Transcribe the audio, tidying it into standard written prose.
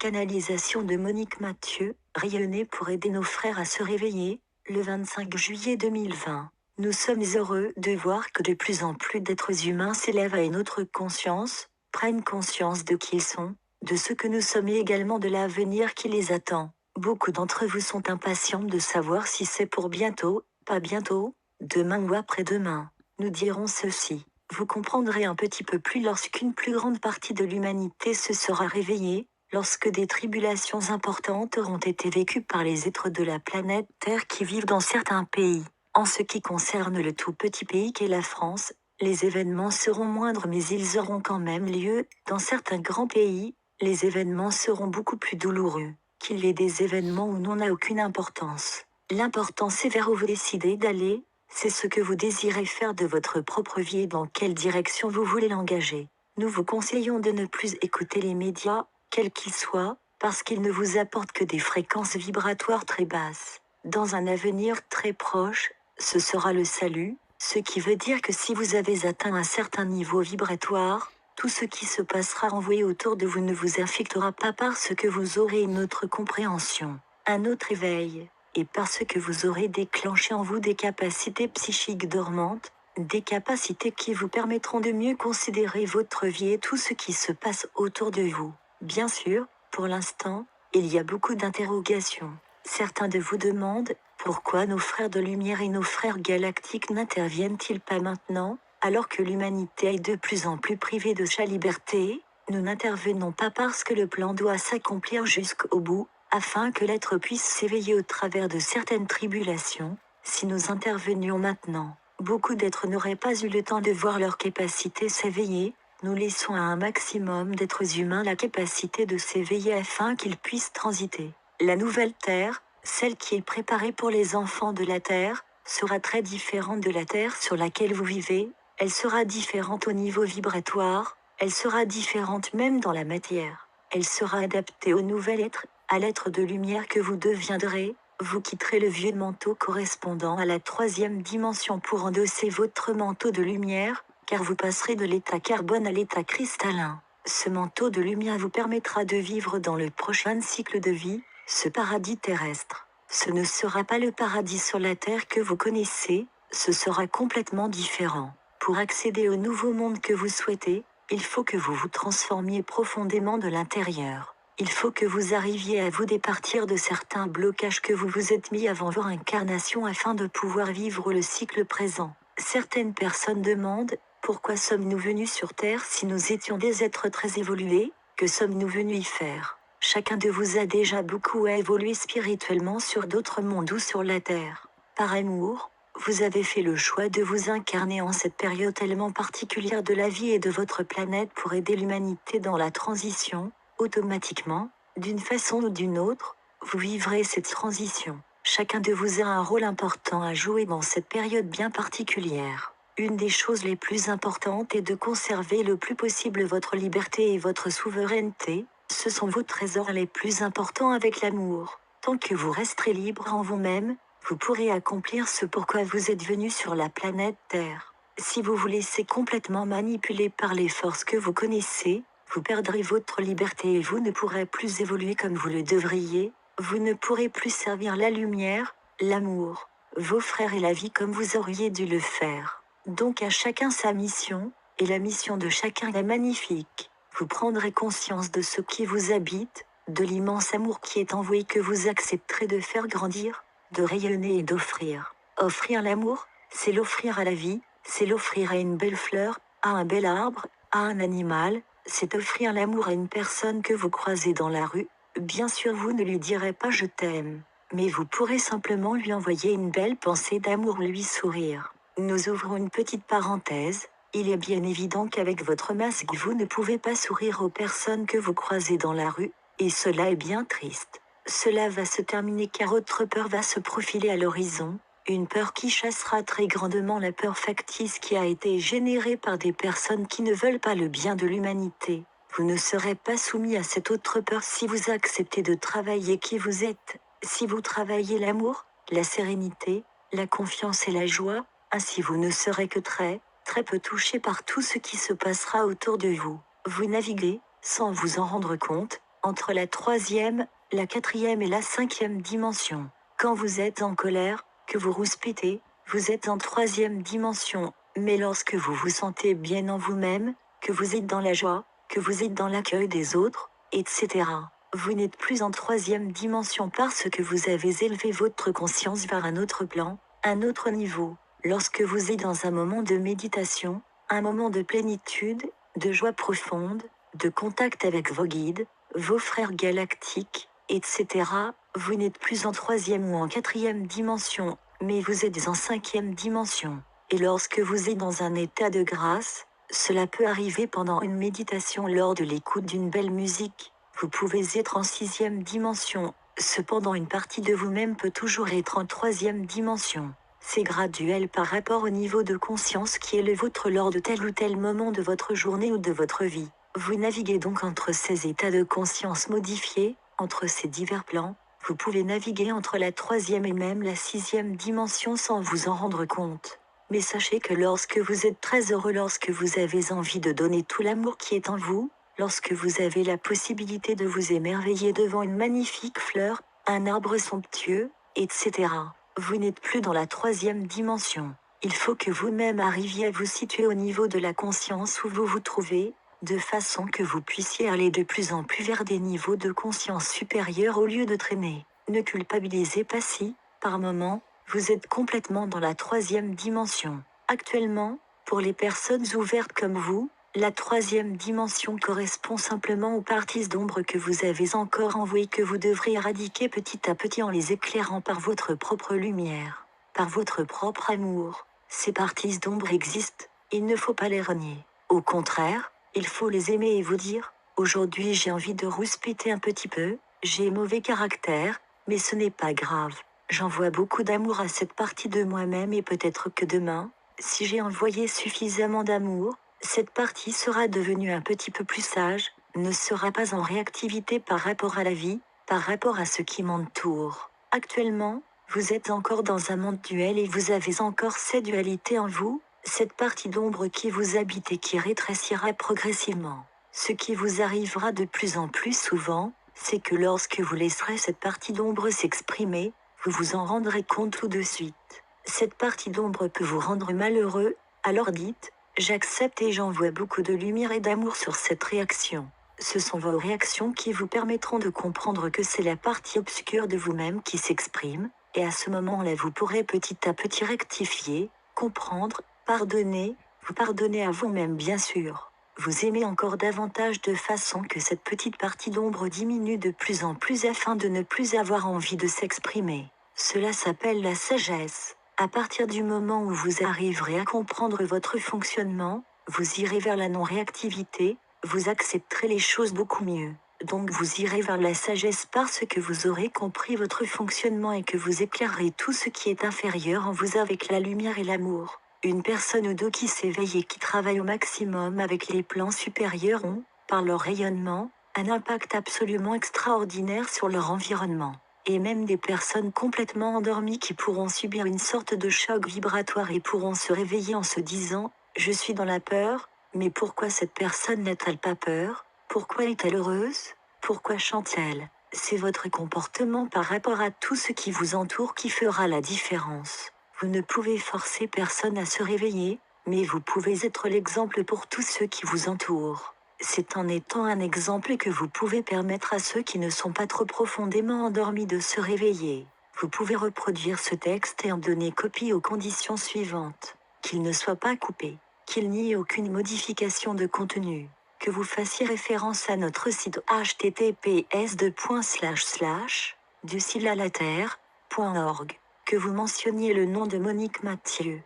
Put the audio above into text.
Canalisation de Monique Mathieu, rayonner pour aider nos frères à se réveiller, le 25 juillet 2020. Nous sommes heureux de voir que de plus en plus d'êtres humains s'élèvent à une autre conscience, prennent conscience de qui ils sont, de ce que nous sommes et également de l'avenir qui les attend. Beaucoup d'entre vous sont impatients de savoir si c'est pour bientôt, pas bientôt, demain ou après-demain. Nous dirons ceci. Vous comprendrez un petit peu plus lorsqu'une plus grande partie de l'humanité se sera réveillée, lorsque des tribulations importantes auront été vécues par les êtres de la planète Terre qui vivent dans certains pays. En ce qui concerne le tout petit pays qu'est la France, les événements seront moindres mais ils auront quand même lieu. Dans certains grands pays, les événements seront beaucoup plus douloureux. Qu'il y ait des événements où n'en a aucune importance. L'important c'est vers où vous décidez d'aller, c'est ce que vous désirez faire de votre propre vie et dans quelle direction vous voulez l'engager. Nous vous conseillons de ne plus écouter les médias, quels qu'ils soient, parce qu'ils ne vous apportent que des fréquences vibratoires très basses. Dans un avenir très proche, ce sera le salut, ce qui veut dire que si vous avez atteint un certain niveau vibratoire, tout ce qui se passera envoyé autour de vous ne vous affectera pas parce que vous aurez une autre compréhension, un autre éveil, et parce que vous aurez déclenché en vous des capacités psychiques dormantes, des capacités qui vous permettront de mieux considérer votre vie et tout ce qui se passe autour de vous. Bien sûr, pour l'instant, il y a beaucoup d'interrogations. Certains de vous demandent, pourquoi nos frères de lumière et nos frères galactiques n'interviennent-ils pas maintenant, alors que l'humanité est de plus en plus privée de sa liberté? Nous n'intervenons pas parce que le plan doit s'accomplir jusqu'au bout, afin que l'être puisse s'éveiller au travers de certaines tribulations. Si nous intervenions maintenant, beaucoup d'êtres n'auraient pas eu le temps de voir leur capacité s'éveiller. Nous laissons à un maximum d'êtres humains la capacité de s'éveiller afin qu'ils puissent transiter. La nouvelle Terre, celle qui est préparée pour les enfants de la Terre, sera très différente de la Terre sur laquelle vous vivez. Elle sera différente au niveau vibratoire, elle sera différente même dans la matière. Elle sera adaptée au nouvel être, à l'être de lumière que vous deviendrez. Vous quitterez le vieux manteau correspondant à la 3e dimension pour endosser votre manteau de lumière, car vous passerez de l'état carbone à l'état cristallin. Ce manteau de lumière vous permettra de vivre dans le prochain cycle de vie, ce paradis terrestre. Ce ne sera pas le paradis sur la terre que vous connaissez, ce sera complètement différent. Pour accéder au nouveau monde que vous souhaitez, il faut que vous vous transformiez profondément de l'intérieur. Il faut que vous arriviez à vous départir de certains blocages que vous vous êtes mis avant votre incarnation afin de pouvoir vivre le cycle présent. Certaines personnes demandent, pourquoi sommes-nous venus sur Terre si nous étions des êtres très évolués? Que sommes-nous venus y faire? Chacun de vous a déjà beaucoup évolué spirituellement sur d'autres mondes ou sur la Terre. Par amour, vous avez fait le choix de vous incarner en cette période tellement particulière de la vie et de votre planète pour aider l'humanité dans la transition. Automatiquement, d'une façon ou d'une autre, vous vivrez cette transition. Chacun de vous a un rôle important à jouer dans cette période bien particulière. Une des choses les plus importantes est de conserver le plus possible votre liberté et votre souveraineté. Ce sont vos trésors les plus importants avec l'amour. Tant que vous resterez libre en vous-même, vous pourrez accomplir ce pourquoi vous êtes venu sur la planète Terre. Si vous vous laissez complètement manipuler par les forces que vous connaissez, vous perdrez votre liberté et vous ne pourrez plus évoluer comme vous le devriez. Vous ne pourrez plus servir la lumière, l'amour, vos frères et la vie comme vous auriez dû le faire. Donc à chacun sa mission, et la mission de chacun est magnifique. Vous prendrez conscience de ce qui vous habite, de l'immense amour qui est en vous et que vous accepterez de faire grandir, de rayonner et d'offrir. Offrir l'amour, c'est l'offrir à la vie, c'est l'offrir à une belle fleur, à un bel arbre, à un animal, c'est offrir l'amour à une personne que vous croisez dans la rue. Bien sûr vous ne lui direz pas je t'aime, mais vous pourrez simplement lui envoyer une belle pensée d'amour, lui sourire. Nous ouvrons une petite parenthèse. Il est bien évident qu'avec votre masque vous ne pouvez pas sourire aux personnes que vous croisez dans la rue, et cela est bien triste. Cela va se terminer car autre peur va se profiler à l'horizon, une peur qui chassera très grandement la peur factice qui a été générée par des personnes qui ne veulent pas le bien de l'humanité. Vous ne serez pas soumis à cette autre peur si vous acceptez de travailler qui vous êtes, si vous travaillez l'amour, la sérénité, la confiance et la joie, ainsi vous ne serez que très peu touché par tout ce qui se passera autour de vous. Vous naviguez, sans vous en rendre compte, entre la troisième, la quatrième et la cinquième dimension. Quand vous êtes en colère, que vous rouspétez, vous êtes en troisième dimension, mais lorsque vous vous sentez bien en vous-même, que vous êtes dans la joie, que vous êtes dans l'accueil des autres, etc. Vous n'êtes plus en troisième dimension parce que vous avez élevé votre conscience vers un autre plan, un autre niveau. Lorsque vous êtes dans un moment de méditation, un moment de plénitude, de joie profonde, de contact avec vos guides, vos frères galactiques, etc., vous n'êtes plus en troisième ou en quatrième dimension, mais vous êtes en cinquième dimension. Et lorsque vous êtes dans un état de grâce, cela peut arriver pendant une méditation lors de l'écoute d'une belle musique. Vous pouvez être en sixième dimension, cependant une partie de vous-même peut toujours être en troisième dimension. C'est graduel par rapport au niveau de conscience qui est le vôtre lors de tel ou tel moment de votre journée ou de votre vie. Vous naviguez donc entre ces états de conscience modifiés, entre ces divers plans. Vous pouvez naviguer entre la troisième et même la sixième dimension sans vous en rendre compte. Mais sachez que lorsque vous êtes très heureux, lorsque vous avez envie de donner tout l'amour qui est en vous, lorsque vous avez la possibilité de vous émerveiller devant une magnifique fleur, un arbre somptueux, etc., vous n'êtes plus dans la troisième dimension. Il faut que vous-même arriviez à vous situer au niveau de la conscience où vous vous trouvez, de façon que vous puissiez aller de plus en plus vers des niveaux de conscience supérieurs au lieu de traîner. Ne culpabilisez pas si, par moment, vous êtes complètement dans la troisième dimension. Actuellement, pour les personnes ouvertes comme vous, la troisième dimension correspond simplement aux parties d'ombre que vous avez encore en vous et que vous devrez éradiquer petit à petit en les éclairant par votre propre lumière, par votre propre amour. Ces parties d'ombre existent, il ne faut pas les renier. Au contraire, il faut les aimer et vous dire, aujourd'hui j'ai envie de rouspéter un petit peu, j'ai mauvais caractère, mais ce n'est pas grave. J'envoie beaucoup d'amour à cette partie de moi-même et peut-être que demain, si j'ai envoyé suffisamment d'amour, cette partie sera devenue un petit peu plus sage, ne sera pas en réactivité par rapport à la vie, par rapport à ce qui m'entoure. Actuellement, vous êtes encore dans un monde duel et vous avez encore cette dualité en vous, cette partie d'ombre qui vous habite et qui rétrécira progressivement. Ce qui vous arrivera de plus en plus souvent, c'est que lorsque vous laisserez cette partie d'ombre s'exprimer, vous vous en rendrez compte tout de suite. Cette partie d'ombre peut vous rendre malheureux, alors dites, j'accepte et j'envoie beaucoup de lumière et d'amour sur cette réaction. Ce sont vos réactions qui vous permettront de comprendre que c'est la partie obscure de vous-même qui s'exprime, et à ce moment-là vous pourrez petit à petit rectifier, comprendre, pardonner, vous pardonner à vous-même bien sûr. Vous aimez encore davantage de façon que cette petite partie d'ombre diminue de plus en plus afin de ne plus avoir envie de s'exprimer. Cela s'appelle la sagesse. À partir du moment où vous arriverez à comprendre votre fonctionnement, vous irez vers la non-réactivité, vous accepterez les choses beaucoup mieux. Donc vous irez vers la sagesse parce que vous aurez compris votre fonctionnement et que vous éclairerez tout ce qui est inférieur en vous avec la lumière et l'amour. Une personne ou deux qui s'éveille et qui travaille au maximum avec les plans supérieurs ont, par leur rayonnement, un impact absolument extraordinaire sur leur environnement. Et même des personnes complètement endormies qui pourront subir une sorte de choc vibratoire et pourront se réveiller en se disant « Je suis dans la peur, mais pourquoi cette personne n'a-t-elle pas peur? Pourquoi est-elle heureuse? Pourquoi chante-t-elle ?» C'est votre comportement par rapport à tout ce qui vous entoure qui fera la différence. Vous ne pouvez forcer personne à se réveiller, mais vous pouvez être l'exemple pour tous ceux qui vous entourent. C'est en étant un exemple que vous pouvez permettre à ceux qui ne sont pas trop profondément endormis de se réveiller. Vous pouvez reproduire ce texte et en donner copie aux conditions suivantes. Qu'il ne soit pas coupé, qu'il n'y ait aucune modification de contenu, que vous fassiez référence à notre site https://ducilalaterre.org, que vous mentionniez le nom de Monique Mathieu.